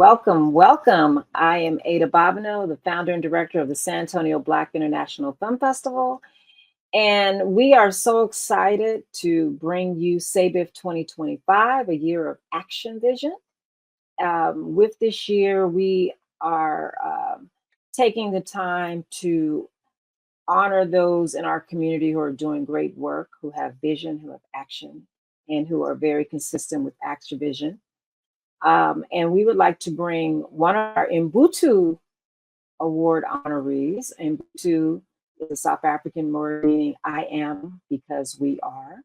Welcome, welcome. I am Ada Bobino, the founder and director of the San Antonio Black International Film Festival. And we are so excited to bring you SABIFF 2025, a year of action vision. With this year, we are taking the time to honor those in our community who are doing great work, who have vision, who have action, and who are very consistent with action vision. And we would like to bring one of our Ubuntu Award honorees. Ubuntu is a South African word meaning I am because we are.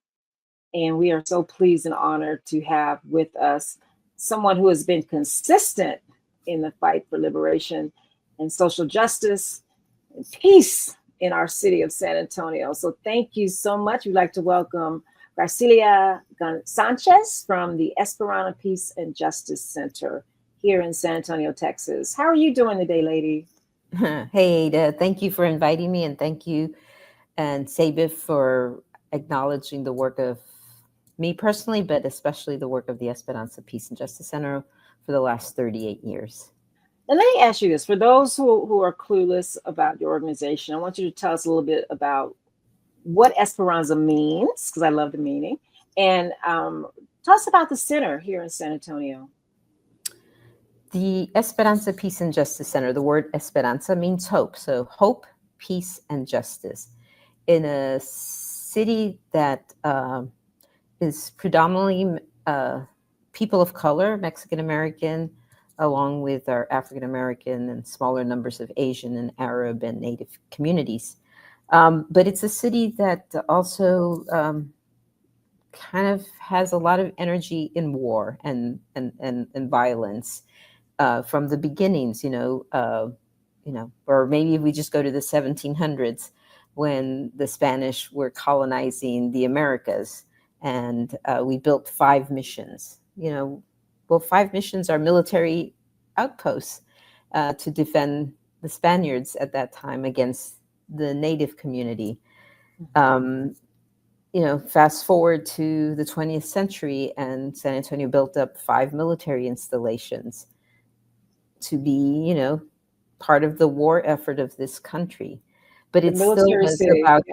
And we are so pleased and honored to have with us someone who has been consistent in the fight for liberation and social justice and peace in our city of San Antonio. So thank you so much. We'd like to welcome Graciela Sanchez from the Esperanzapeaceandjusticecenter here in San Antonio, Texas. How are you doing today, lady? Hey, Ada, thank you for inviting me, and thank you and SABIFF for acknowledging the work of me personally, but especially the work of the Esperanza Peace and Justice Center for the last 38 years. And let me ask you this, for those who are clueless about your organization, I want you to tell us a little bit about what Esperanza means, because I love the meaning, and tell us about the center here in San Antonio. The Esperanza Peace and Justice Center, the word Esperanza means hope. So hope, peace, and justice. In a city that is predominantly people of color, Mexican-American, along with our African-American and smaller numbers of Asian and Arab and Native communities. But it's a city that also kind of has a lot of energy in war and violence from the beginnings, or maybe if we just go to the 1700s when the Spanish were colonizing the Americas, and we built 5 missions. 5 missions are military outposts to defend the Spaniards at that time against the native community. Fast forward to the 20th century, and San Antonio built up 5 military installations to be, part of the war effort of this country. But it still was about,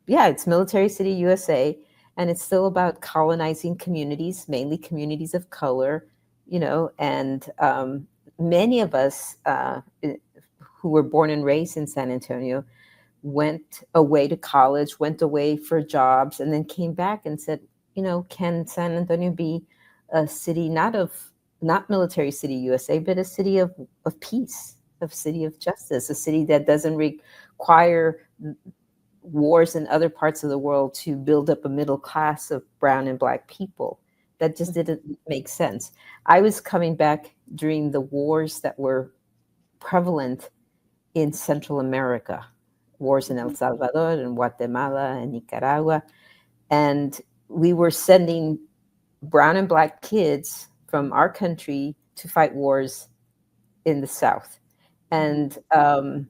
it's Military City, USA, and it's still about colonizing communities, mainly communities of color, and many of us who were born and raised in San Antonio went away to college, went away for jobs, and then came back and said, can San Antonio be a city not Military City USA, but a city of peace, a city of justice, a city that doesn't require wars in other parts of the world to build up a middle class of brown and black people. That just didn't make sense. I was coming back during the wars that were prevalent in Central America, wars in El Salvador and Guatemala and Nicaragua. And we were sending brown and black kids from our country to fight wars in the South. And then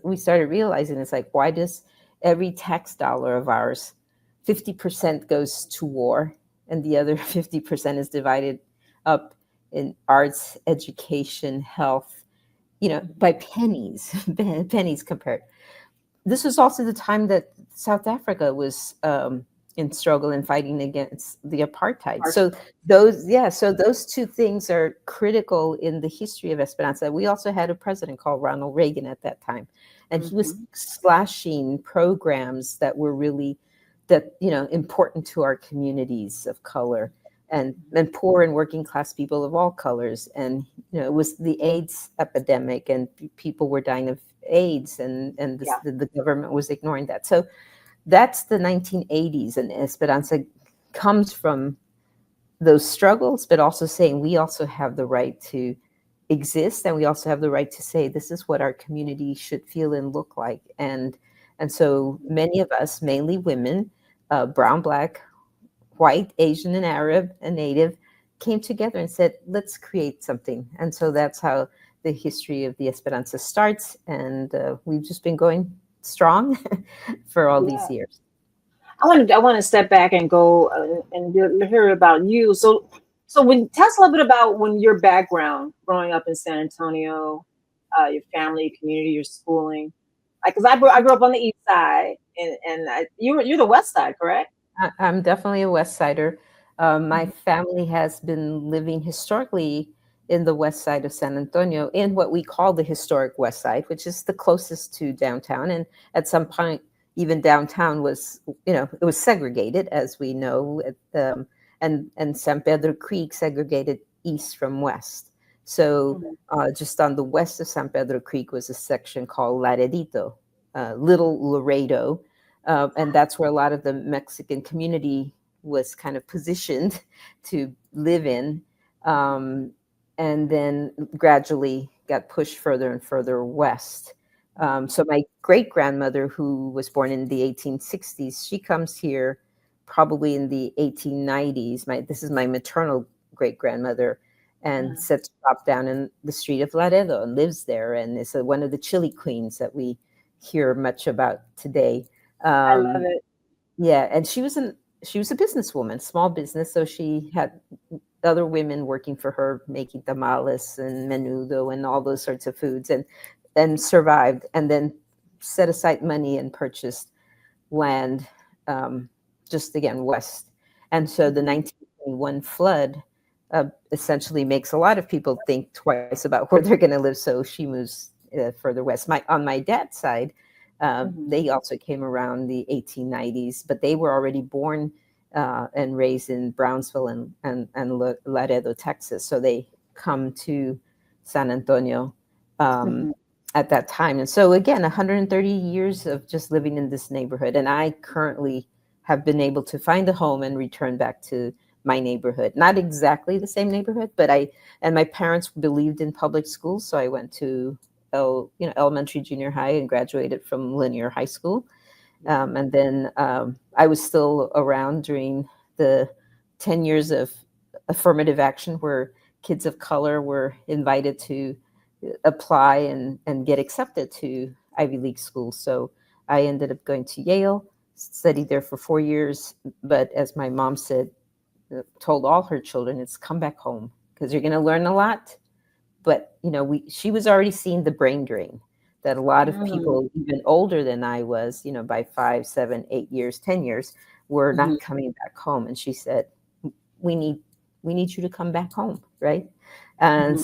we started realizing, it's like, why does every tax dollar of ours, 50% goes to war, and the other 50% is divided up in arts, education, health, by pennies, pennies compared. This was also the time that South Africa was in struggle and fighting against the apartheid. So those 2 things are critical in the history of Esperanza. We also had a president called Ronald Reagan at that time, and he was slashing programs that were really important to our communities of color and poor and working class people of all colors. And it was the AIDS epidemic, and people were dying of AIDS, and the government was ignoring that. So that's the 1980s, and Esperanza comes from those struggles, but also saying we also have the right to exist, and we also have the right to say this is what our community should feel and look like. And so many of us, mainly women, brown, black, white, Asian, and Arab, and Native, came together and said, let's create something. And so that's how the history of the Esperanza starts, and we've just been going strong for all these years. I want to step back and go and hear about you. So So tell us a little bit about when your background growing up in San Antonio, your family, your community, your schooling. Like, because I grew up on the east side, and you're the west side, correct? I'm definitely a West Sider. My Mhm. family has been living historically in the west side of San Antonio, in what we call the historic West Side, which is the closest to downtown. And at some point, even downtown was, it was segregated, as we know, and San Pedro Creek segregated east from west. So Mhm. just on the west of San Pedro Creek was a section called Laredito, Little Laredo, and that's where a lot of the Mexican community was kind of positioned to live in, um, and then gradually got pushed further and further west. So my great grandmother, who was born in the 1860s, she comes here probably in the 1890s. This is my maternal great grandmother, and Mhm. sets shop down in the street of Laredo and lives there, and is one of the chili queens that we hear much about today. I love um, it. yeah, and she was a businesswoman, small business, so she had other women working for her, making tamales and menudo and all those sorts of foods, and survived, and then set aside money and purchased land, um, just again west. And so the Mhm. 1921 flood essentially makes a lot of people think twice about where they're going to live. So she moves further west. On my dad's side, Mhm. they also came around the 1890s, but they were already born and raised in Brownsville and Laredo, Texas. So they come to San Antonio um, Mhm. at that time. And so again, 130 years of just living in this neighborhood. And I currently have been able to find a home and return back to my neighborhood. Not exactly the same neighborhood, but and my parents believed in public schools. So I went to elementary, junior high, and graduated from linear high school. And then I was still around during the 10 years of affirmative action, where kids of color were invited to apply and get accepted to Ivy League schools. So I ended up going to Yale, studied there for 4 years. But as my mom said, told all her children, it's come back home because you're going to learn a lot. But she was already seeing the brain drain that a lot of Mhm. people, even older than I was, by 5, 7, 8 years, 10 years, were Mhm. not coming back home. And she said, we need we need you to come back home, right? And Mhm.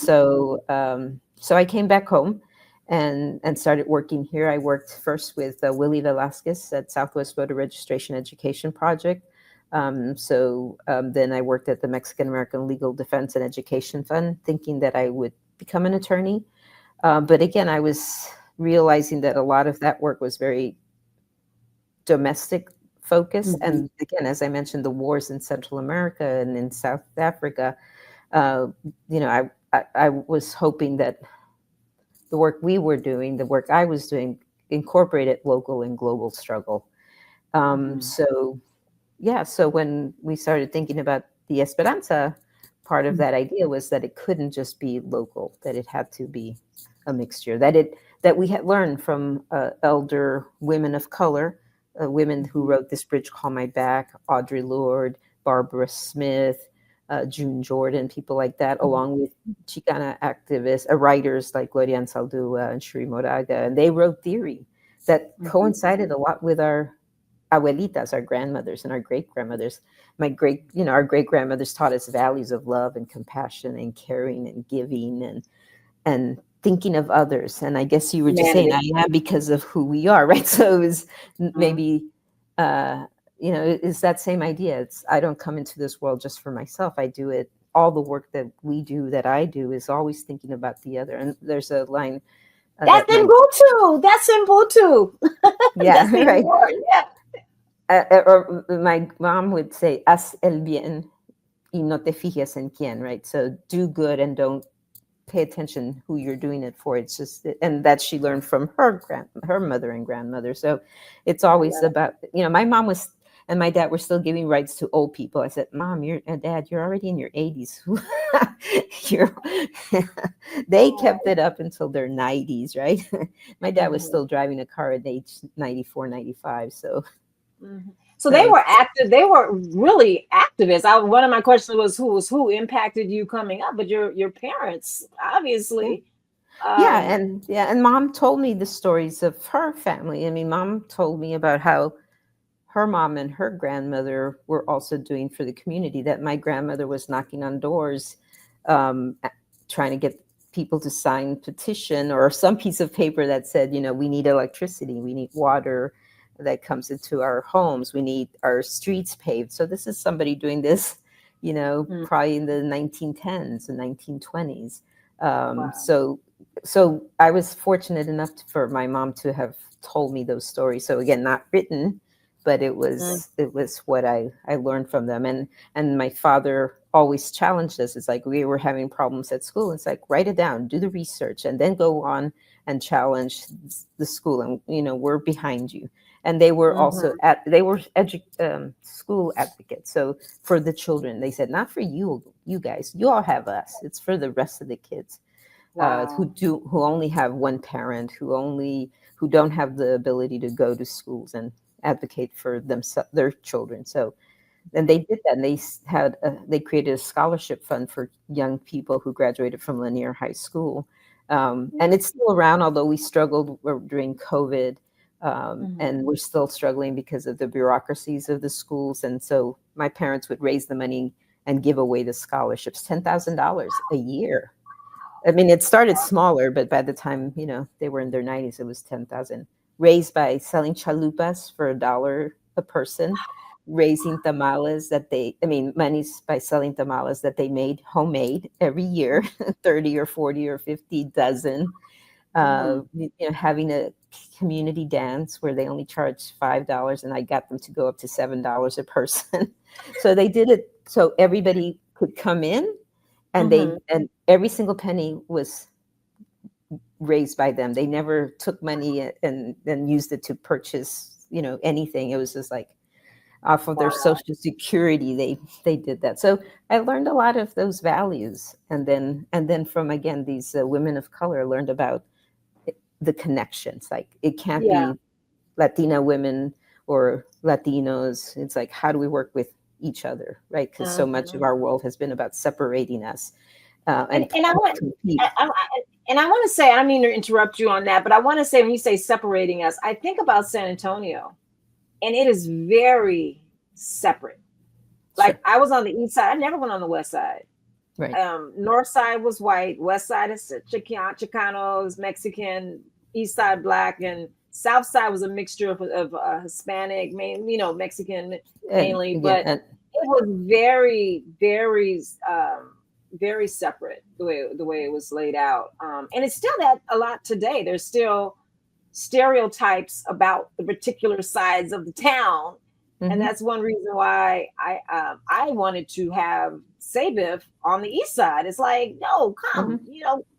so I came back home and started working here. I worked first with Willie Velasquez at Southwest Voter Registration Education Project. Then I worked at the Mexican American Legal Defense and Education Fund, thinking that I would become an attorney. But again, I was realizing that a lot of that work was very domestic focus. Mhm. And again, as I mentioned, the wars in Central America and in South Africa, uh, I was hoping that the work we were doing, the work I was doing, incorporated local and global struggle. Mhm. So when we started thinking about the Esperanza, part of that idea was that it couldn't just be local, that it had to be a mixture, that we had learned from elder women of color, women who Mhm. wrote This Bridge Called My Back, Audre Lorde, Barbara Smith, June Jordan, people like that, Mhm. along with Chicana activists, writers like Gloria Anzaldúa and Shri Moraga. And they wrote theory that Mhm. coincided a lot with our abuelitas, our grandmothers and our great grandmothers. Our great grandmothers taught us values of love and compassion and caring and giving and thinking of others. And I guess you were just saying, Humanity. I am because of who we are, right? So it was Mhm. maybe, it's that same idea. It's, I don't come into this world just for myself. I do it. All the work that we do, that I do, is always thinking about the other. And there's a line That's that in my, Ubuntu. That's in Ubuntu. yeah, That's the right. word. Yeah. Or my mom would say, haz el bien y no te fijes en quién, right? So do good and don't pay attention who you're doing it for. It's just, and that she learned from her mother and grandmother. So it's I always love about, my mom was, and my dad were still giving rights to old people. I said, Mom, and Dad, you're already in your 80s. you're, they kept it up until their 90s, right? My it. dad was Mhm. still driving a car at age 94, 95. So Mhm. So they So were active. They were really activists. One of my questions was who impacted you coming up, but your parents yeah. obviously. Yeah, Um, and mom told me the stories of her family. I mean, mom told me about how her mom and her grandmother were also doing for the community, that my grandmother was knocking on doors, trying to get people to sign petition or some piece of paper that said, we need electricity, we need water that comes into our homes, we need our streets paved. So this is somebody doing this, mm, probably in the 1910s and 1920s. um, wow. so so I was fortunate enough for my mom to have told me those stories. So again, not written, but Mm, it was what I learned from them. And my father always challenged us. It's like we were having problems at school. It's like, write it down, do the research, and then go on and challenge the school. And we're behind you. And they were also mhm. school advocates. So for the children, they said, not for you guys. You all have us. It's for the rest of the kids, Wow. who only have one parent, who don't have the ability to go to schools and advocate for their children. So and they did that. And they created a scholarship fund for young people who graduated from Lanier High School, and it's still around. Although we struggled during COVID, Mhm. and we're still struggling because of the bureaucracies of the schools. And so my parents would raise the money and give away the scholarships, $10,000 a year. I mean, it started smaller, but by the time, they were in their 90s, it was 10,000, raised by selling chalupas for $1 a person, raising tamales monies by selling tamales that they made homemade every year, 30 or 40 or 50 dozen, Mhm. having a community dance where they only charged $5, and I got them to go up to $7 a person. So they did it so everybody could come in, and Mhm. every single penny was raised by them. They never took money and then used it to purchase, anything. It was just like off of their Wow. social security, they did that. So I learned a lot of those values, and then from, again, these women of color, learned about the connections. Like, it can't Yeah. be Latina women or Latinos. It's like, how do we work with each other, right? Because so much of Mhm. our world has been about separating us, And I want compete. and I want to say, I don't mean to interrupt you on that, but I want to say when you say separating us, I think about San Antonio, and it is very separate. Like Sure. I was on the east side, I never went on the west side. Right. North side was white, west side is Chicanos, Mexican, east side black, and south side was a mixture of Hispanic, Mexican And mainly, again, but it was very, very, very separate the way it was laid out, and it's still that a lot today. There's still stereotypes about the particular sides of the town, and mhm, that's one reason why I wanted to have SABIFF on the east side. It's like, no, mhm.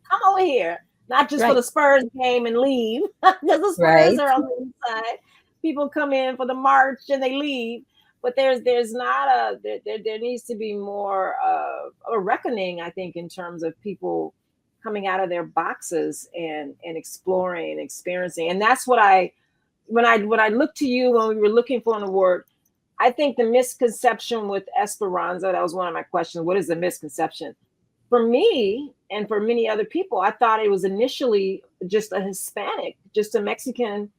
come over here, not just for Right. the Spurs game and leave, because the Spurs Right. are on the east side. People come in for the march and they leave, but there's not there needs to be more of a reckoning, I think, in terms of people coming out of their boxes and exploring and experiencing. And that's what I looked to you when we were looking for an award. I think the misconception with Esperanza, that was one of my questions. What is the misconception? For me and for many other people, I thought it was initially just a Hispanic, just a Mexican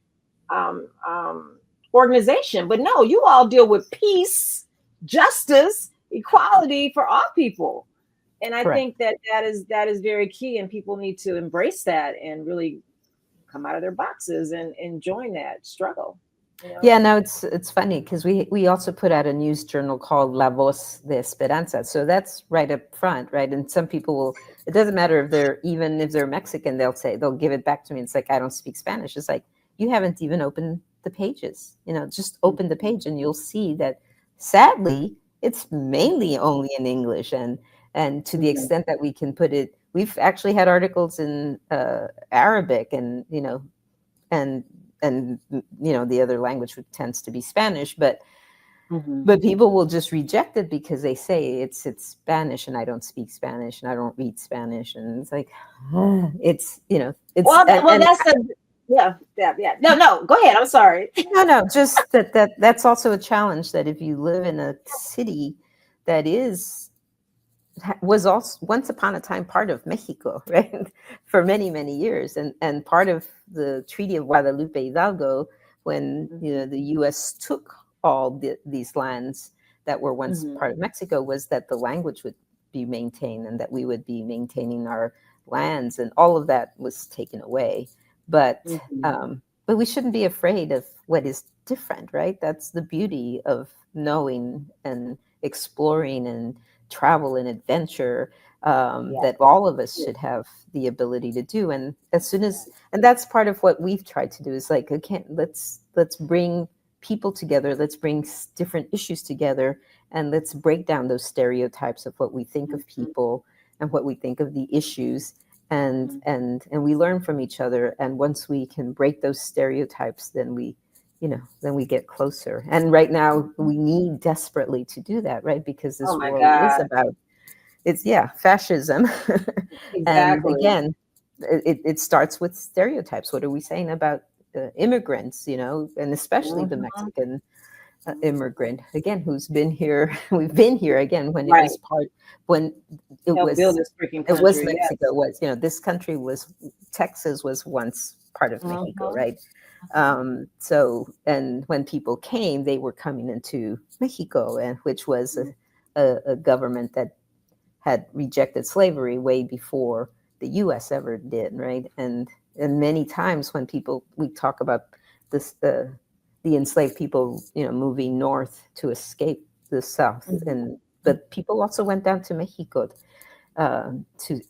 um, um, organization. But no, you all deal with peace, justice, equality for all people. And I Correct. think that is very key, and people need to embrace that and really come out of their boxes and join that struggle. You know. Yeah, no, it's funny because we also put out a news journal called La Voz de Esperanza. So that's right up front, right? And some people will, it doesn't matter even if they're Mexican, they'll give it back to me. It's like, I don't speak Spanish. It's like, you haven't even opened the pages. Just open the page and you'll see that, sadly, it's mainly only in English. And to the Mhm. extent that we can put it, we've actually had articles in Arabic, and the other language tends to be Spanish, but Mhm. people will just reject it because they say it's Spanish, and I don't speak Spanish, and I don't read Spanish, and it's like, it's it's Well, and, well, and that's the Yeah, yeah, yeah. No, no, go ahead. I'm sorry. No, just that's also a challenge, that if you live in a city that was also once upon a time part of Mexico, right? For many, many years. And part of the Treaty of Guadalupe Hidalgo, when the US took all these lands that were once Mm-hmm. part of Mexico, was that the language would be maintained and that we would be maintaining our lands, and all of that was taken away. But Mm-hmm. but we shouldn't be afraid of what is different, right? That's the beauty of knowing and exploring and travel and adventure, Yeah. that all of us should have the ability to do. And as soon as, and that's part of what we've tried to do, is like, okay, let's bring people together, let's bring different issues together, and let's break down those stereotypes of what we think of Mm-hmm. people and what we think of the issues. And we learn from each other, and once we can break those stereotypes, then then we get closer. And right now we need desperately to do that, right? Because Oh this my world is God. about, it's, yeah, fascism. And Exactly. again, it starts with stereotypes. What are we saying about immigrants, and especially the Mm-hmm. Mexican immigrant, again, who's been here. We've been here again when it was Right. part, when it Help build was this freaking it was country. Mexico, Yes. was, this country was, Texas was once part of Mexico, Mm-hmm. right? So, and when people came, they were coming into Mexico, and which was a government that had rejected slavery way before the U.S. ever did, right? And many times when we talk about this, the enslaved people, moving north to escape the South, Mm-hmm. and but people also went down to Mexico to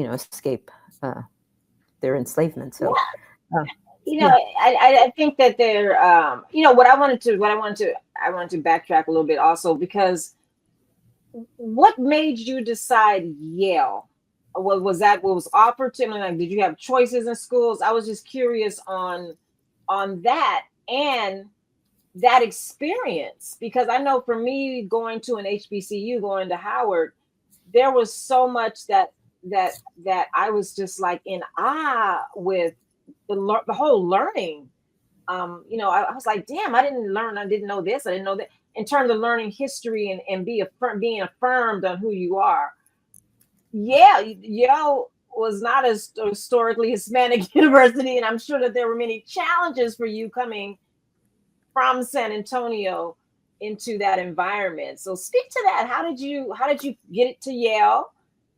escape their enslavement. So uh, yeah. I think that they're I wanted to backtrack a little bit also, because what made you decide Yale? Was that what was offered to me? Like, did you have choices in schools? I was just curious on that and that experience, because I know for me, going to an HBCU, going to Howard, there was so much that I was just like in awe with the whole learning. I was like, damn, I didn't know this, I didn't know that, in terms of learning history and being affirmed on who you are. Yeah, Yale was not a historically Hispanic university, and I'm sure that there were many challenges for you coming from San Antonio into that environment. So speak to that. How did you get it to Yale?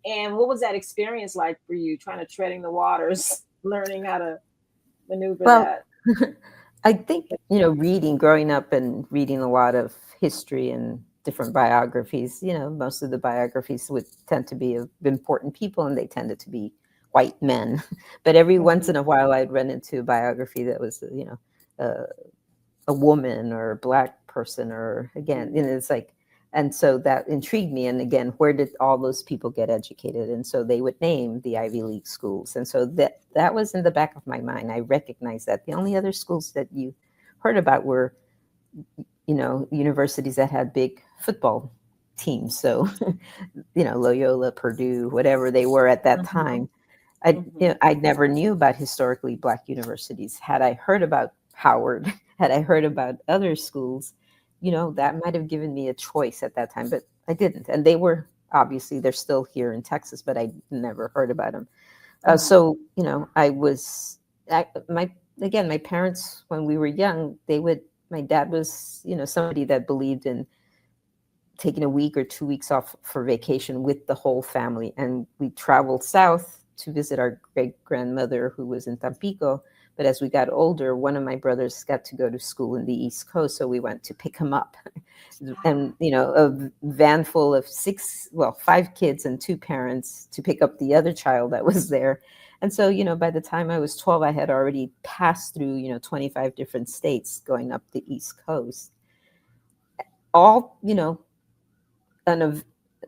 And what was that experience like for you, trying to treading the waters, learning how to maneuver Well, that? I think, growing up and reading a lot of history and different biographies, most of the biographies would tend to be of important people, and they tended to be white men. But every once in a while, I'd run into a biography that was, a, a woman or a black person, or again, it's like, and so that intrigued me. And again, where did all those people get educated? And so they would name the Ivy League schools, and so that was in the back of my mind. I recognized that the only other schools that you heard about were, universities that had big football teams. So, Loyola, Purdue, whatever they were at that Mm-hmm. time. I, Mm-hmm. I never knew about historically Black universities. Had I heard about Howard, had I heard about other schools, that might have given me a choice at that time, but I didn't. And they were, obviously, they're still here in Texas, but I never heard about them. Mm-hmm. So, I was, again, my parents, when we were young, my dad was, somebody that believed in taking a week or 2 weeks off for vacation with the whole family. And we traveled south to visit our great grandmother who was in Tampico. But as we got older, one of my brothers got to go to school in the East Coast. So we went to pick him up. And, a van full of five kids and two parents to pick up the other child that was there. And so, by the time I was 12, I had already passed through, 25 different states going up the East Coast. All, and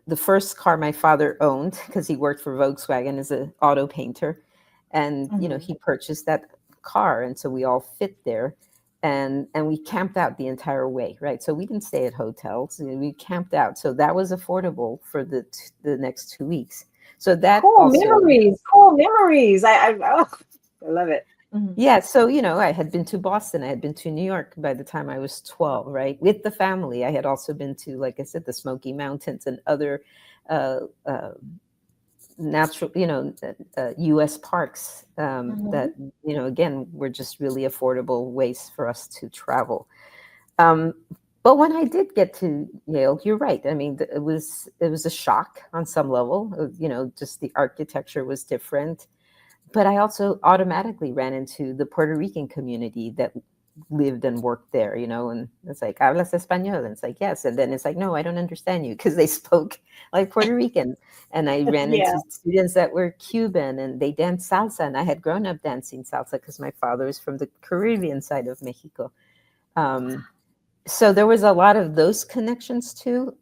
the first car my father owned, because he worked for Volkswagen as an auto painter, and Mm-hmm. he purchased that car, and so we all fit there, and we camped out the entire way, right? So we didn't stay at hotels; we camped out, so that was affordable for the next 2 weeks. So that Cool also, memories. Cool memories. I love it. Mhm. Yeah, so I had been to Boston, I had been to New York by the time I was 12, right? With the family. I had also been to, like I said, the Smoky Mountains and other uh, uh, natural, U.S. parks that, Mhm. again, were just really affordable ways for us to travel. Um, but when I did get to Yale, you're right. I mean, it was a shock on some level. Just the architecture was different. But I also automatically ran into the Puerto Rican community that lived and worked there, and it's like, hablas español? And it's like, yes. And then it's like, no, I don't understand you, because they spoke like Puerto Rican. And I ran Yeah. into students that were Cuban, and they danced salsa. And I had grown up dancing salsa because my father is from the Caribbean side of Mexico. Um, so there was a lot of those connections too.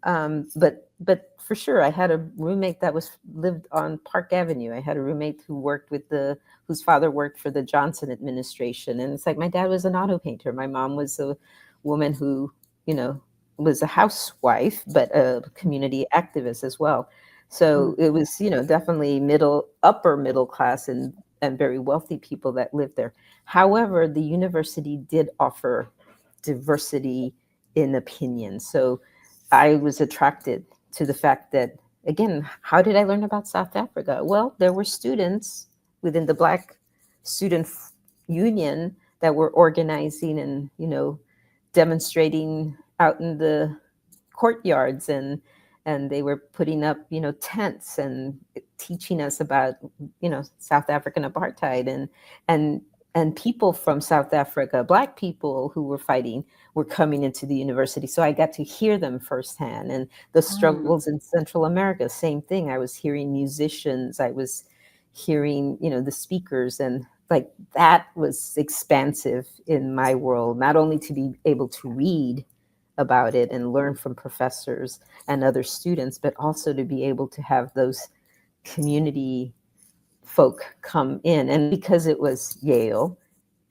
But for sure, I had a roommate that was lived on Park Avenue. I had a roommate whose father worked for the Johnson administration, and it's like my dad was an auto painter. My mom was a woman who, you know, was a housewife, but a community activist as well. So it was, definitely upper middle class, and very wealthy people that lived there. However, the university did offer diversity in opinion. So I was attracted to the fact that, again, how did I learn about South Africa? Well, there were students within the Black Student Union that were organizing and, demonstrating out in the courtyards, and they were putting up, tents and teaching us about, South African apartheid, and and people from South Africa, Black people who were fighting, were coming into the university. So I got to hear them firsthand. And the Mm. struggles in Central America, same thing. I was hearing musicians, I was hearing, the speakers, and like that was expansive in my world, not only to be able to read about it and learn from professors and other students, but also to be able to have those community folk come in. And because it was Yale,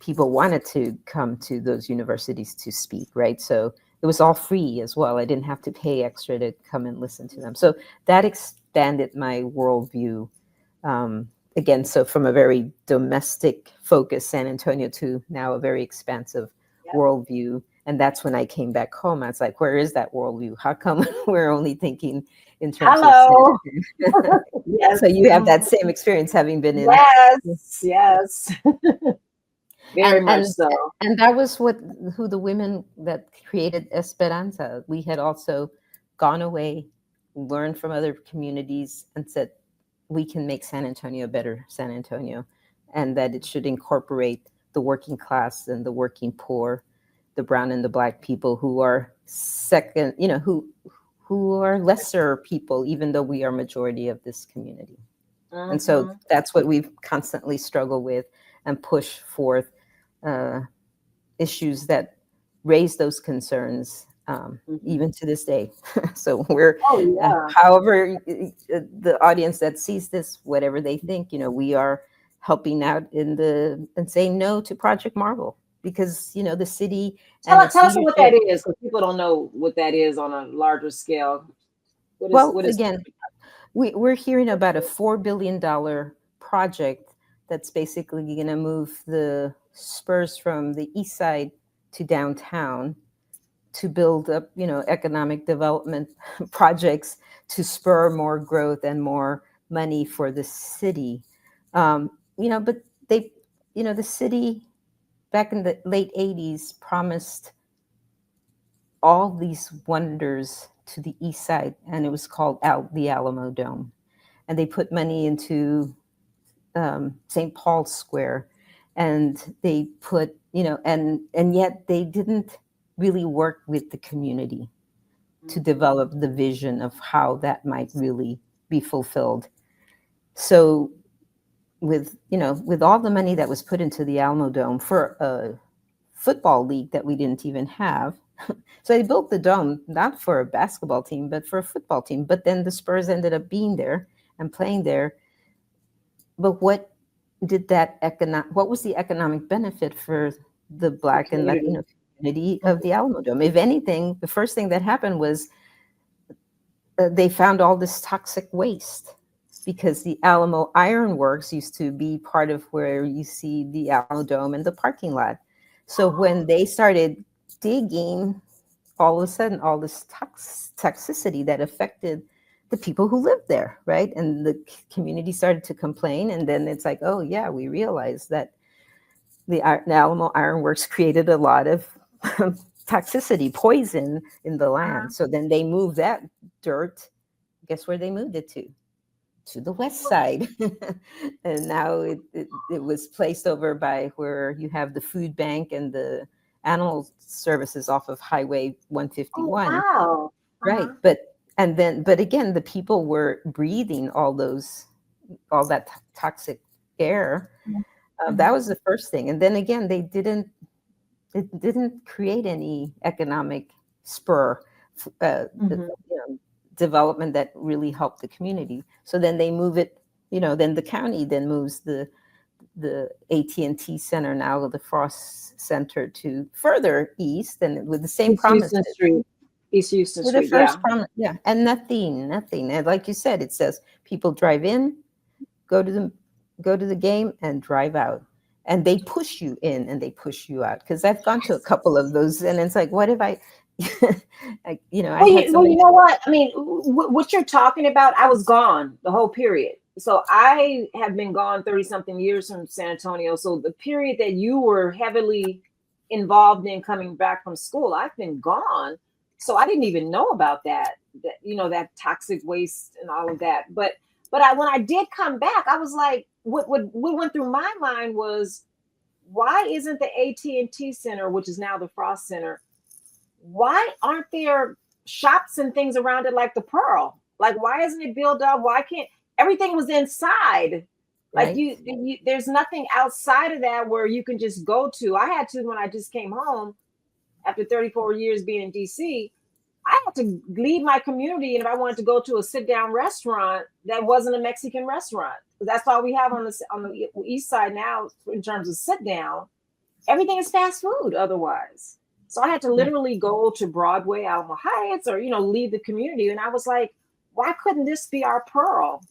people wanted to come to those universities to speak, right? So it was all free as well. I didn't have to pay extra to come and listen to them. So that expanded my worldview. Again, so from a very domestic focus, San Antonio, to now a very expansive Yep. worldview. And that's when I came back home. I was like, where is that worldview? How come we're only thinking in terms of San Hello. Antonio? Yes. So you have that Mhm. same experience having been in. Yes. Yes. Very and much and so. and that was who the women that created Esperanza. We had also gone away, learned from other communities, and said we can make San Antonio a better San Antonio, and that it should incorporate the working class and the working poor, the brown and the Black people, who are second, who are lesser people, even though we are majority of this community. And so Mhm. that's what we've constantly struggled with and push forth, uh, issues that raise those concerns, Mhm. even to this day. So we're, Oh yeah. however, the audience that sees this, whatever they think, we are helping out and saying no to Project Marvel, because the city and its Tell us what that leadership. is, because people don't know what that is on a larger scale. Well, What is again, we're hearing about a $4 billion project that's basically going to move the spurs from the east side to downtown, to build up, economic development projects to spur more growth and more money for the city. But they, the city back in the late 80s promised all these wonders to the east side, and it was called the Alamo Dome. And they put money into St. Paul's Square, and they put, and yet they didn't really work with the community to develop the vision of how that might really be fulfilled. So with all the money that was put into the Alamo Dome for a football league that we didn't even have. So they built the dome not for a basketball team, but for a football team. But then the Spurs ended up being there and playing there. But what was the economic benefit for the the Black and community? Latino community Mhm. of the Alamo Dome? If anything, the first thing that happened was they found all this toxic waste. because the Alamo Iron Works used to be part of where you see the Alamo Dome and the parking lot. So when they started digging, all of a sudden, all this toxicity that affected the people who lived there, right? And the community started to complain. And then it's like, oh, yeah, we realized that the Alamo Iron Works created a lot of toxicity, poison in the land. So then they moved that dirt. Guess where they moved it to the west side. And now it was placed over by where you have the food bank and the animal services off of Highway 151. Wow. Right. But again, the people were breathing all that toxic air. That was the first thing. And then again, it didn't create any economic spur, development that really helped the community. So then they move it, then the county then moves the AT&T Center, now the Frost Center, to further east, and with the same promise. East Houston Street, promise, yeah. And nothing. And like you said, it says people drive in, go to the game, and drive out. And they push you in and they push you out. Because I've gone to a couple of those, and it's like, what if I you know what? I mean, what you're talking about, I was gone the whole period. So I have been gone 30-something years from San Antonio. So the period that you were heavily involved in coming back from school, I've been gone. So I didn't even know about that that toxic waste and all of that. But when I did come back, I was like, what went through my mind was, why isn't the AT&T Center, which is now the Frost Center, why aren't there shops and things around it like the Pearl? Like, why isn't it built up? Why can't everything was inside? Like, right. you there's nothing outside of that where you can just go to. I had to, when I just came home after 34 years being in DC, I had to leave my community. And if I wanted to go to a sit down restaurant that wasn't a Mexican restaurant, that's all we have on the east side now in terms of sit down. Everything is fast food otherwise. So I had to literally go to Broadway, Alamo Heights, or, leave the community. And I was like, why couldn't this be our Pearl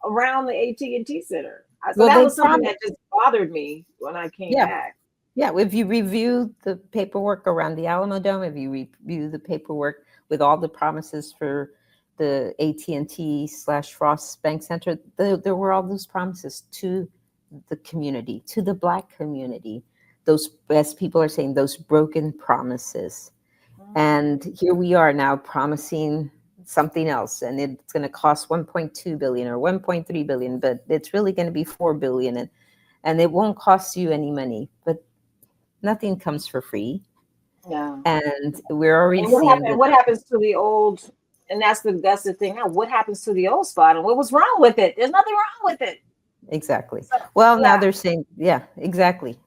around the AT&T Center? So that was something that just bothered me when I came back. Yeah, if you review the paperwork around the Alamo Dome, if you review the paperwork with all the promises for the AT&T/Frost Bank Center, there were all those promises to the community, to the Black community. Those, as people are saying, those broken promises. And here we are now promising something else, and it's going to cost 1.2 billion or 1.3 billion, but it's really going to be 4 billion, and it won't cost you any money. But nothing comes for free. Yeah. And we're already seeing what happens to the old, and that's the thing now. What happens to the old spot, and what was wrong with it? There's nothing wrong with it. Exactly. So, now they're saying, exactly.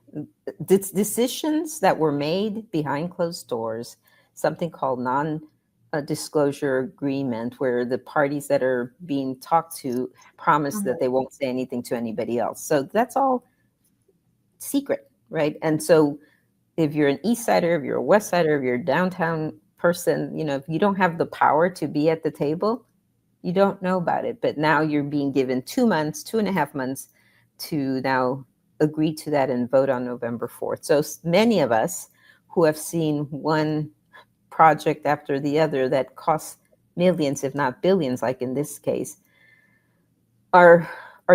Decisions that were made behind closed doors, something called non-disclosure agreement, where the parties that are being talked to promise that they won't say anything to anybody else. So that's all secret, right? And so if you're an East Sider, if you're a West Sider, if you're a downtown person, if you don't have the power to be at the table, you don't know about it. But now you're being given 2.5 months to now agree to that and vote on November 4th. So many of us who have seen one project after the other that costs millions, if not billions, like in this case, are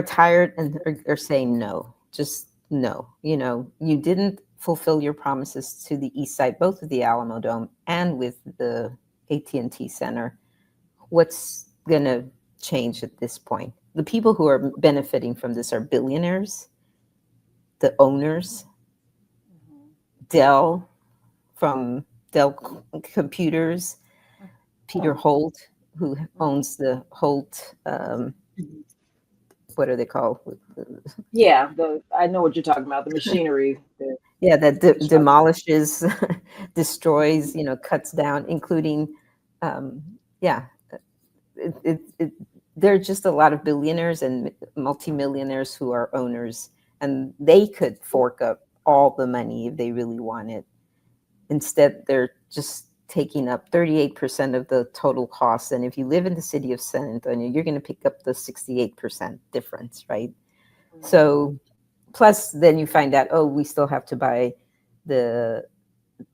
tired and are saying no, just no. You didn't fulfill your promises to the east side, both with the Alamo Dome and with the AT&T Center. What's going to change at this point? The people who are benefiting from this are billionaires, the owners, Dell from Dell Computers, Peter Holt, who owns the Holt, what are they called? Yeah, I know what you're talking about, the machinery. That demolishes, destroys, cuts down, including, there are just a lot of billionaires and multimillionaires who are owners, and they could fork up all the money if they really want it. Instead, they're just taking up 38% of the total cost. And if you live in the city of San Antonio, you're going to pick up the 68% difference, right? So plus then you find out, oh, we still have to buy the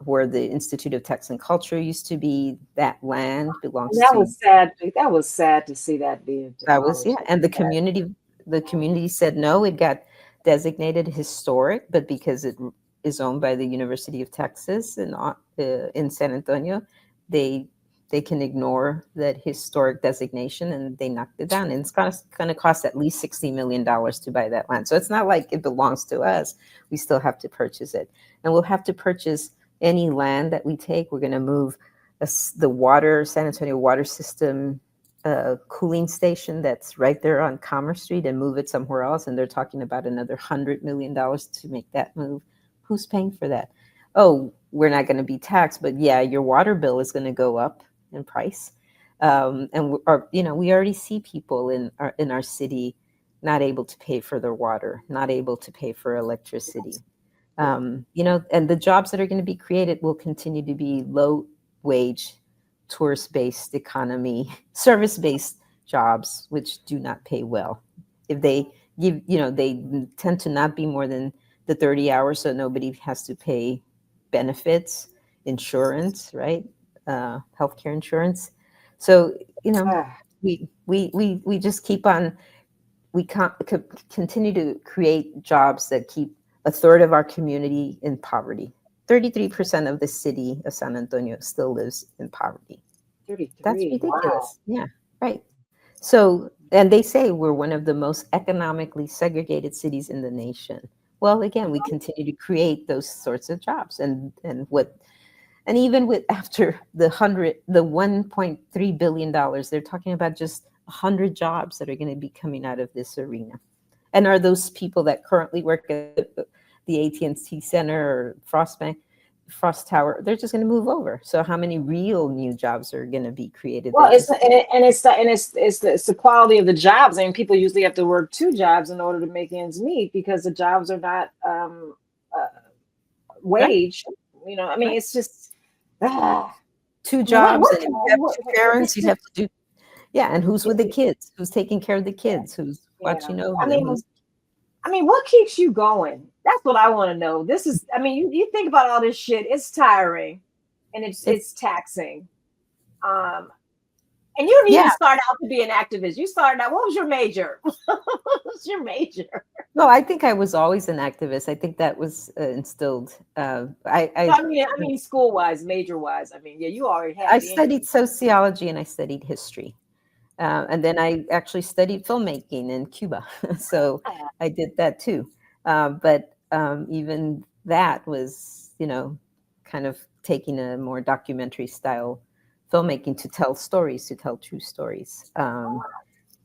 where the Institute of Text and Culture used to be. That land And belongs that to was sad. That was sad to see that being that was, demolished. yeah. And the community said no, it got designated historic, but because it is owned by the University of Texas in San Antonio, they they can ignore that historic designation, and they knocked it down. And it's going to cost at least $60 million to buy that land. So it's not like it belongs to us. We still have to purchase it. And we'll have to purchase any land that we take. We're going to move the San Antonio water system cooling station that's right there on Commerce Street and move it somewhere else. And they're talking about another $100 million to make that move. Who's paying for that? Oh, we're not going to be taxed, but yeah, your water bill is going to go up in price. We already see people in our city not able to pay for their water, not able to pay for electricity. And the jobs that are going to be created will continue to be low wage, tourist-based economy, service-based jobs, which do not pay well. If they give, they tend to not be more than the 30 hours, so nobody has to pay benefits, insurance, right? Healthcare insurance. So, we just keep on, we continue to create jobs that keep a third of our community in poverty. 33% of the city of San Antonio still lives in poverty. 33. That's ridiculous. Wow. Yeah, right. So, and they say we're one of the most economically segregated cities in the nation. Well, again, we continue to create those sorts of jobs, and even with after the 1.3 billion dollars, they're talking about just 100 jobs that are going to be coming out of this arena. And are those people that currently work at the AT&T Center or Frost Tower, they're just going to move over. So how many real new jobs are going to be created? Well, it's the quality of the jobs. I mean, people usually have to work two jobs in order to make ends meet because the jobs are not wage. Right. I mean, it's just two jobs, and if you have two parents, you have to do. Yeah, and who's with the kids? Who's taking care of the kids? Who's watching over them? I mean, what keeps you going? That's what I want to know. You think about all this shit. It's tiring, and it's taxing. And you didn't even start out to be an activist. You started out. What was your major? What was your major? No, I think I was always an activist. I think that was instilled. I mean, school wise, major wise. I mean, yeah, you already had. I studied sociology and I studied history. And then I actually studied filmmaking in Cuba. So I did that too. But even that was, kind of taking a more documentary style filmmaking to tell stories, to tell true stories.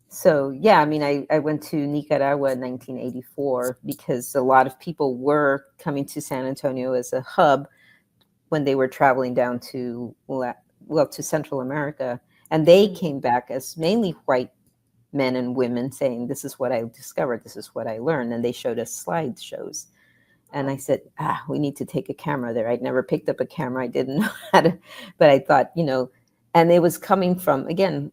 So, yeah, I mean, I went to Nicaragua in 1984 because a lot of people were coming to San Antonio as a hub when they were traveling down to Central America. And they came back as mainly white men and women saying, this is what I discovered, this is what I learned. And they showed us slideshows. And I said, we need to take a camera there. I'd never picked up a camera. I didn't know how to, but I thought, and it was coming from, again,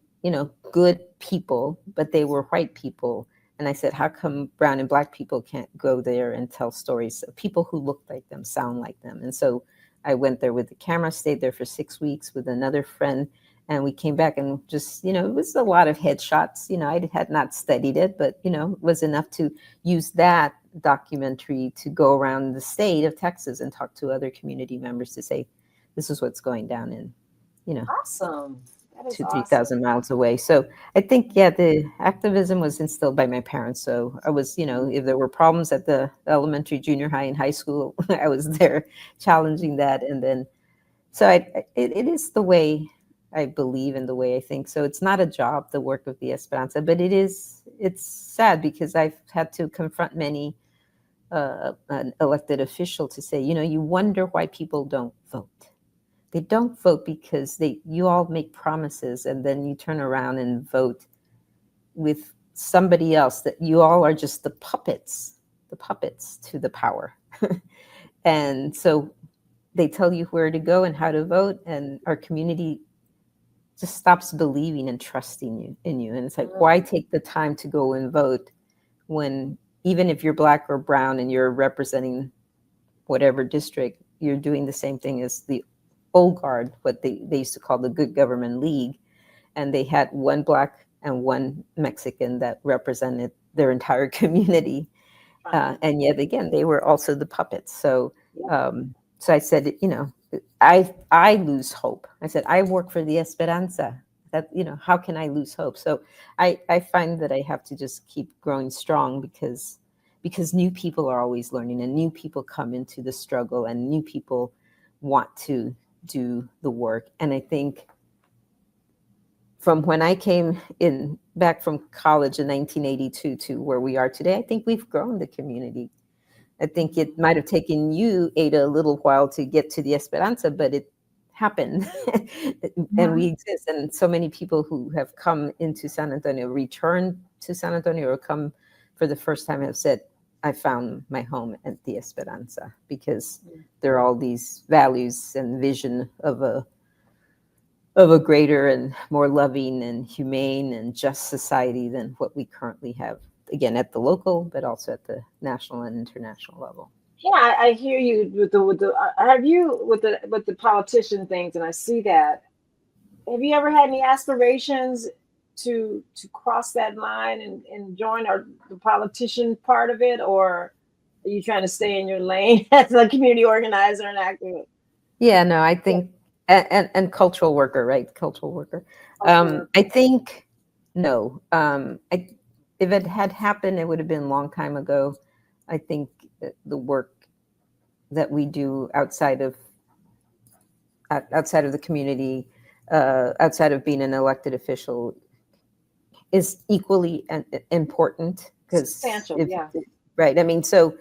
good people, but they were white people. And I said, how come brown and black people can't go there and tell stories of people who look like them, sound like them? And so I went there with the camera, stayed there for 6 weeks with another friend. And we came back and just, it was a lot of headshots. I had not studied it, but, it was enough to use that documentary to go around the state of Texas and talk to other community members to say, this is what's going down in, awesome. 3,000 miles away. So I think, the activism was instilled by my parents. So I was, if there were problems at the elementary, junior high, and high school, I was there challenging that. And then, so it is the way I believe in, the way I think. So it's not a job, the work of the Esperanza, but it's sad because I've had to confront many an elected official to say, you wonder why people don't vote. They don't vote because you all make promises and then you turn around and vote with somebody else, that you all are just the puppets to the power. And so they tell you where to go and how to vote, and our community just stops believing and trusting you. And it's like, why take the time to go and vote when, even if you're Black or brown and you're representing whatever district, you're doing the same thing as the old guard, what they used to call the Good Government League. And they had one Black and one Mexican that represented their entire community. And yet again, they were also the puppets. So, so I said, I lose hope. I said, I work for the Esperanza. That, how can I lose hope? So I find that I have to just keep growing strong because new people are always learning, and new people come into the struggle, and new people want to do the work. And I think from when I came in back from college in 1982 to where we are today, I think we've grown the community. I think it might have taken you, Ada, a little while to get to the Esperanza, but it happened. And we exist. And so many people who have come into San Antonio, returned to San Antonio, or come for the first time have said, I found my home at the Esperanza, because there are all these values and vision of a greater and more loving and humane and just society than what we currently have, again, at the local, but also at the national and international level. Yeah, I hear you with the have you with the politician things, and I see that. Have you ever had any aspirations to cross that line and join the politician part of it, or are you trying to stay in your lane as a community organizer and activist? Yeah, no, I think, and cultural worker, right? Cultural worker. I think, no. If it had happened, it would have been a long time ago. I think the work that we do outside of the community, outside of being an elected official, is equally important. Substantial, yeah. Right. I mean, so,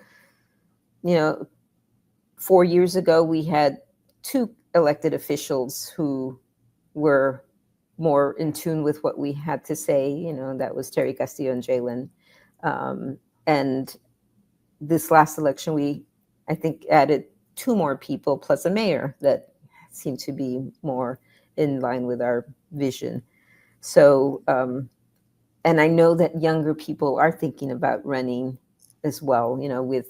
4 years ago, we had 2 elected officials who were more in tune with what we had to say. That was Terry Castillo and Jalen. And this last election, we, I think, added 2 more people plus a mayor that seemed to be more in line with our vision. So, and I know that younger people are thinking about running as well, with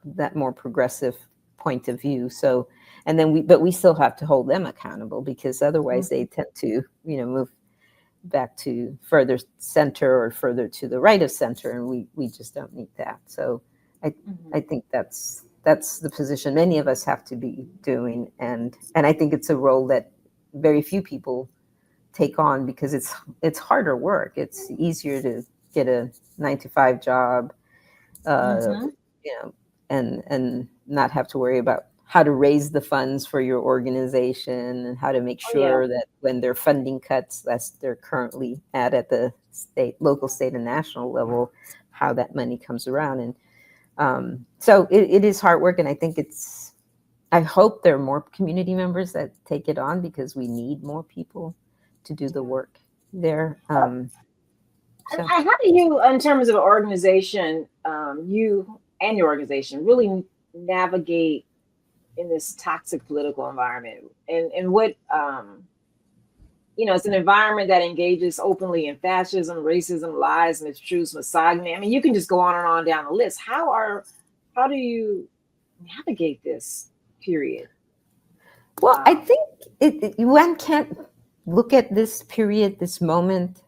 that more progressive point of view. So, and then but we still have to hold them accountable, because otherwise they tend to, move back to further center or further to the right of center, and we just don't need that. So I think that's the position many of us have to be doing, and I think it's a role that very few people take on, because it's harder work. It's easier to get a 9-to-5 job, and not have to worry about how to raise the funds for your organization, and how to make sure that when there are funding cuts, as they're currently at the local, state, and national level, how that money comes around. And so it is hard work. And I think I hope there are more community members that take it on, because we need more people to do the work there. So. How do you, in terms of organization, you and your organization really navigate in this toxic political environment? And what, it's an environment that engages openly in fascism, racism, lies, mistruths, misogyny. I mean, you can just go on and on down the list. How do you navigate this period? Well, I think one can't look at this period, this moment,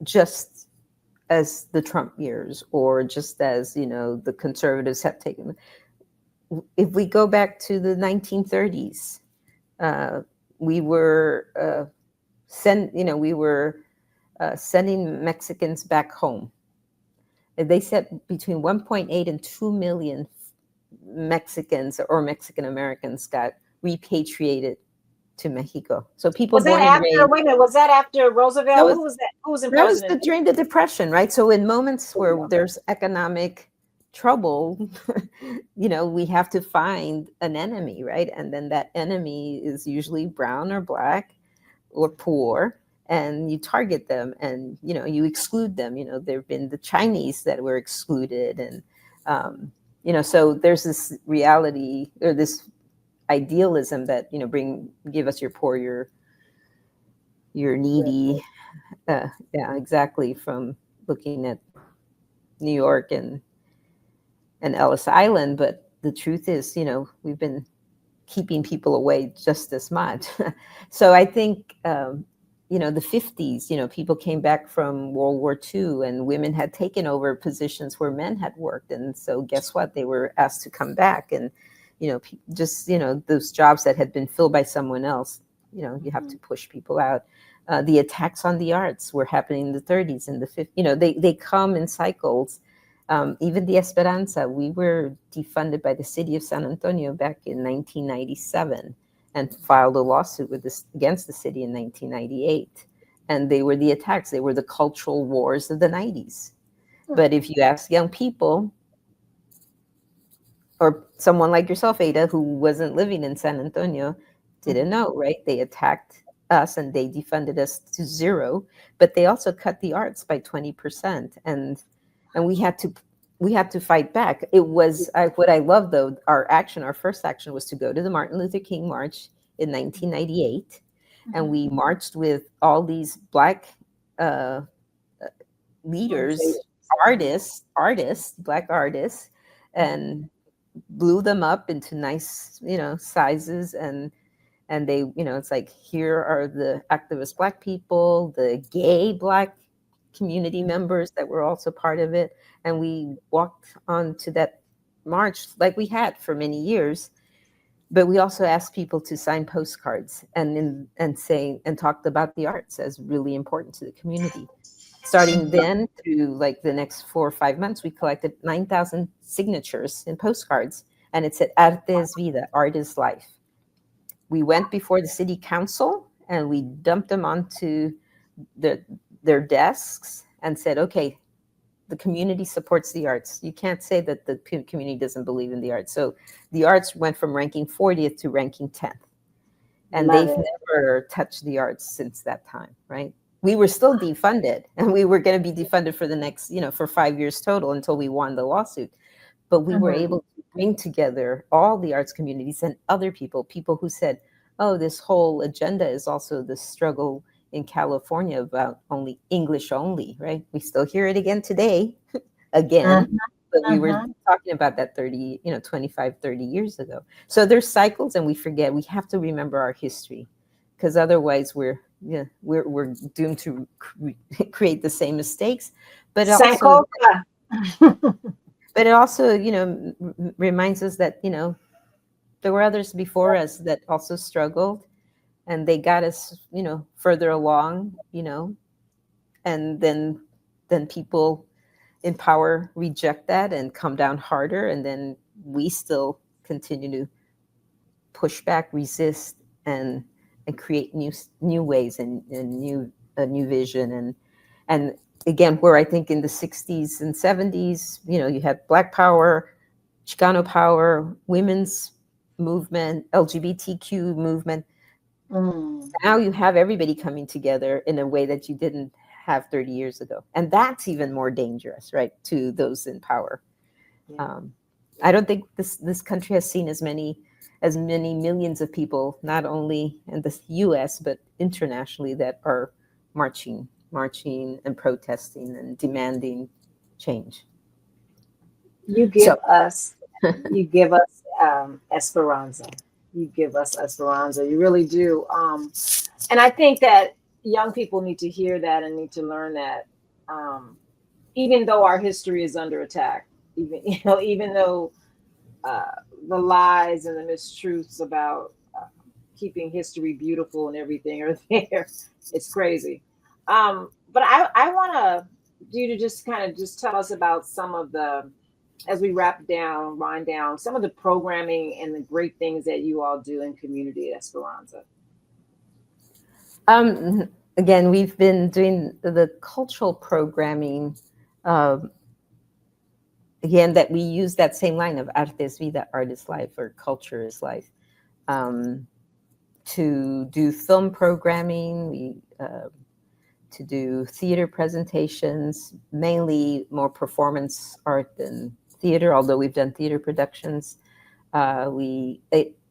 just as the Trump years, or just as, the conservatives have taken. If we go back to the 1930s, we were sending Mexicans back home. They said between 1.8 and 2 million Mexicans or Mexican Americans got repatriated to Mexico. So people was that after? Wait a minute, was that after Roosevelt? Who was that? Who was in president? That was during the Depression, right? So in moments where there's economic trouble, we have to find an enemy, right? And then that enemy is usually brown or Black or poor, and you target them, and you exclude them. There have been the Chinese that were excluded, and So there's this reality or this idealism that, give us your poor, your needy. Yeah, exactly. From looking at New York and Ellis Island. But the truth is, we've been keeping people away just as much. So I think, the 50s, people came back from World War II and women had taken over positions where men had worked. And so guess what? They were asked to come back. And, just, those jobs that had been filled by someone else, you have to push people out. The attacks on the arts were happening in the 30s and the 50s. They come in cycles. Even the Esperanza, we were defunded by the city of San Antonio back in 1997 and filed a lawsuit against the city in 1998. And they were the attacks. They were the cultural wars of the 90s. But if you ask young people, or someone like yourself, Ada, who wasn't living in San Antonio, didn't know, right? They attacked us and they defunded us to zero, but they also cut the arts by 20%. And we had to fight back. It was what I love, though. Our first action was to go to the Martin Luther King March in 1998, and we marched with all these Black leaders, Black artists, and blew them up into nice, sizes, and they, it's like, here are the activist Black people, the gay Black community members that were also part of it. And we walked on to that march like we had for many years. But we also asked people to sign postcards and talked about the arts as really important to the community. Starting then through like the next 4 or 5 months, we collected 9,000 signatures in postcards. And it said, Arte es vida, art is life. We went before the city council and we dumped them onto their desks and said, okay, the community supports the arts. You can't say that the community doesn't believe in the arts. So the arts went from ranking 40th to ranking 10th. And they've never touched the arts since that time, right? We were still defunded, and we were going to be defunded for the next, for 5 years total until we won the lawsuit. But we were able to bring together all the arts communities and other people who said, oh, this whole agenda is also the struggle in California about only English only, right? We still hear it again today, but we were talking about that 25, 30 years ago. So there's cycles, and we forget. We have to remember our history, because otherwise we're doomed to create the same mistakes. But it also, reminds us that, there were others before us that also struggled, and they got us, further along, and then people in power reject that and come down harder. And then we still continue to push back, resist, and create new ways and a new vision. And again, where I think in the 60s and 70s, you had Black power, Chicano power, women's movement, LGBTQ movement. Now you have everybody coming together in a way that you didn't have 30 years ago. And that's even more dangerous, right, to those in power. Yeah. I don't think this country has seen as many millions of people, not only in the US, but internationally, that are marching and protesting and demanding change. You give us Esperanza. You give us Esperanza. You really do. And I think that young people need to hear that and need to learn that, even though our history is under attack, even though the lies and the mistruths about keeping history beautiful and everything are there, it's crazy. But I want you to just kind of just tell us about some of the, as we wind down, some of the programming and the great things that you all do in community at Esperanza. Again, we've been doing the cultural programming, again, that we use that same line of arte es vida, art is life, or culture is life, to do film programming, to do theater presentations, mainly more performance art than theater, although we've done theater productions.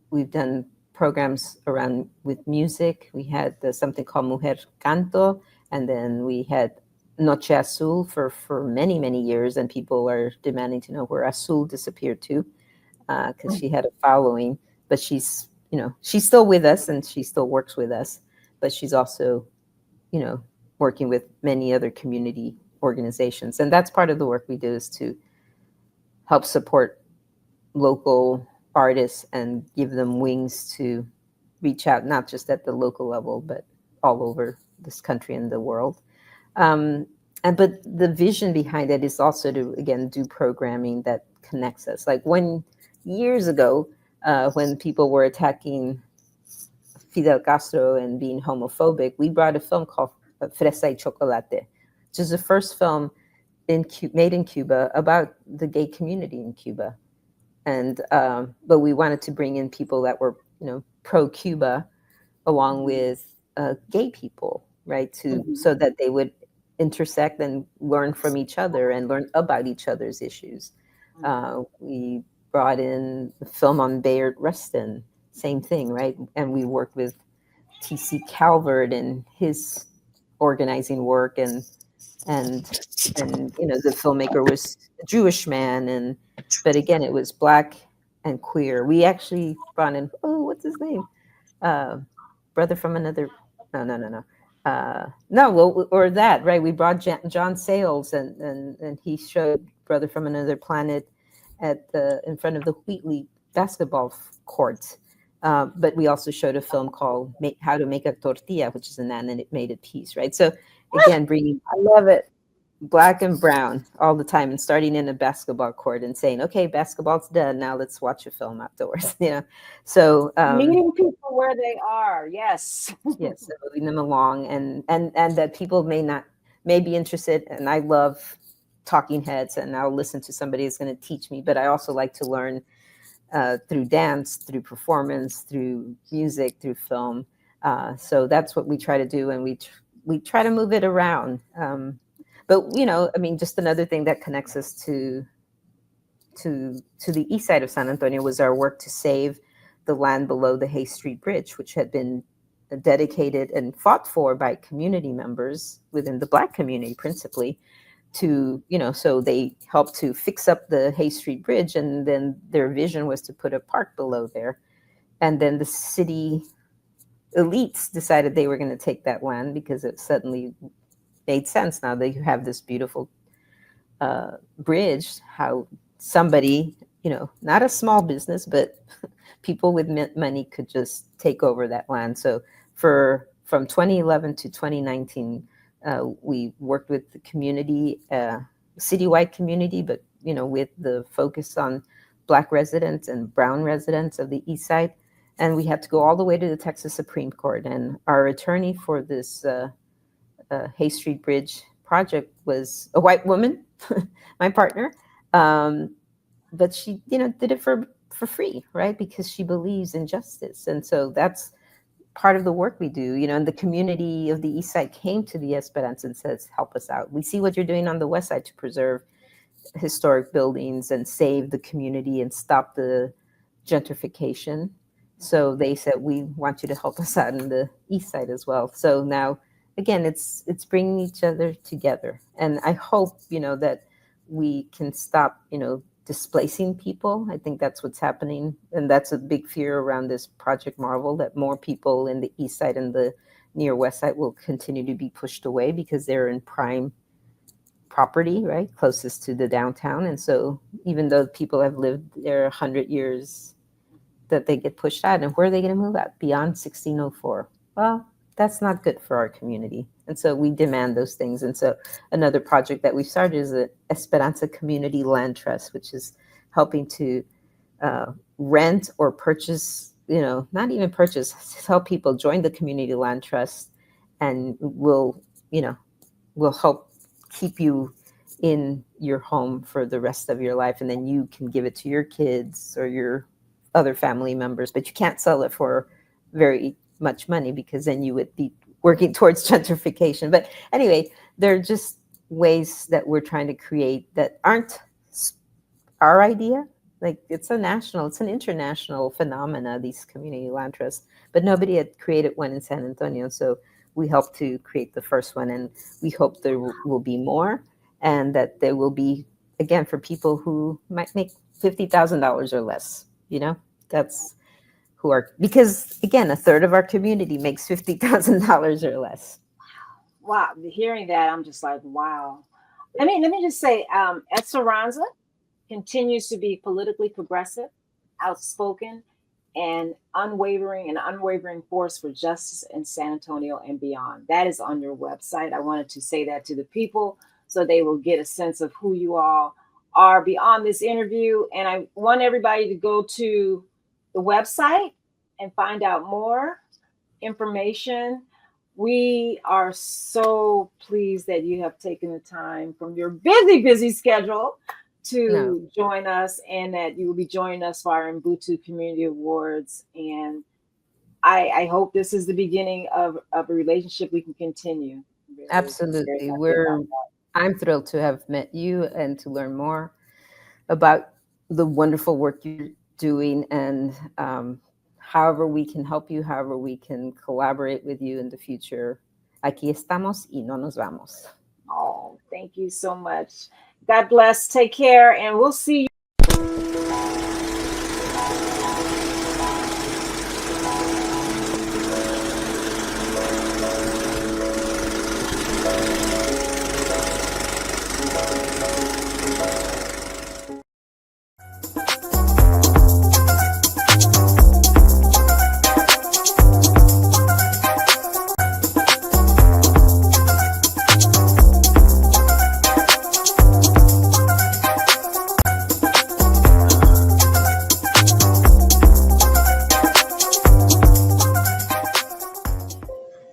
We've done programs around with music. We had something called Mujer Canto, and then we had Noche Azul for many, many years, and people are demanding to know where Azul disappeared to, because she had a following. But she's still with us, and she still works with us, but she's also, working with many other community organizations. And that's part of the work we do, is to help support local artists and give them wings to reach out, not just at the local level, but all over this country and the world. But the vision behind it is also to, again, do programming that connects us. Like years ago, when people were attacking Fidel Castro and being homophobic, we brought a film called Fresa y Chocolate, which is the first film made in Cuba about the gay community in Cuba. And but we wanted to bring in people that were, pro-Cuba, along with gay people, right? So that they would intersect and learn from each other and learn about each other's issues. We brought in the film on Bayard Rustin, same thing, right? And we worked with T.C. Calvert and his organizing work, and the filmmaker was a Jewish man, but again, it was Black and queer. We actually brought in, what's his name? Brother from another, or that, right? We brought John Sayles, and he showed Brother from Another Planet in front of the Wheatley basketball court. But we also showed a film called How to Make a Tortilla, which is an animated piece, right? So again, bringing, I love it, Black and brown all the time, and starting in a basketball court and saying, okay, basketball's done, now let's watch a film afterwards. So meeting people where they are. Yes. Yes, moving them along, and that people may be interested. And I love talking heads, and I'll listen to somebody who's going to teach me, but I also like to learn through dance, through performance, through music, through film. So that's what we try to do, and we try to move it around. But just another thing that connects us to the east side of San Antonio was our work to save the land below the Hay Street Bridge, which had been dedicated and fought for by community members within the Black community, principally, to, so they helped to fix up the Hay Street Bridge, and then their vision was to put a park below there. And then the city elites decided they were going to take that land because it suddenly made sense. Now that you have this beautiful bridge, how somebody, not a small business, but people with money could just take over that land. So from 2011 to 2019, we worked with the community, citywide community, but with the focus on Black residents and brown residents of the east side. And we had to go all the way to the Texas Supreme Court. And our attorney for this Hay Street Bridge project was a white woman, my partner, but she did it for free, right? Because she believes in justice. And so that's part of the work we do. And the community of the east side came to the Esperanza and says, help us out. We see what you're doing on the west side to preserve historic buildings and save the community and stop the gentrification. So they said, we want you to help us out in the east side as well. So now, again, it's bringing each other together. And I hope, that we can stop, displacing people. I think that's what's happening. And that's a big fear around this Project Marvel, that more people in the east side and the near west side will continue to be pushed away because they're in prime property, right? Closest to the downtown. And so even though people have lived there 100 years, that they get pushed out. And where are they going to move out? Beyond 1604. Well, that's not good for our community. And so we demand those things. And so another project that we started is the Esperanza Community Land Trust, which is helping to rent or purchase, not even purchase, help people join the Community Land Trust, and will help keep you in your home for the rest of your life. And then you can give it to your kids or your other family members, but you can't sell it for very much money because then you would be working towards gentrification. But anyway, there are just ways that we're trying to create that aren't our idea. Like it's an international phenomena, these community land trusts, but nobody had created one in San Antonio. So we helped to create the first one, and we hope there will be more, and that there will be, again, for people who might make $50,000 or less, that's who are, because again, a third of our community makes $50,000 or less. Wow, hearing that, I'm just like, wow. Let me just say, Esperanza continues to be politically progressive, outspoken, and unwavering force for justice in San Antonio and beyond. That is on your website. I wanted to say that to the people so they will get a sense of who you all are beyond this interview. And I want everybody to go to the website and find out more information. We are so pleased that you have taken the time from your busy schedule No, to join us, and that you will be joining us for our Ubuntu Community Awards. And I hope this is the beginning of a relationship we can continue. Really very absolutely. happy about that. I'm thrilled to have met you and to learn more about the wonderful work you're doing, and however we can help you, however we can collaborate with you in the future. Aquí estamos y no nos vamos. Oh, thank you so much. God bless. Take care, and we'll see you.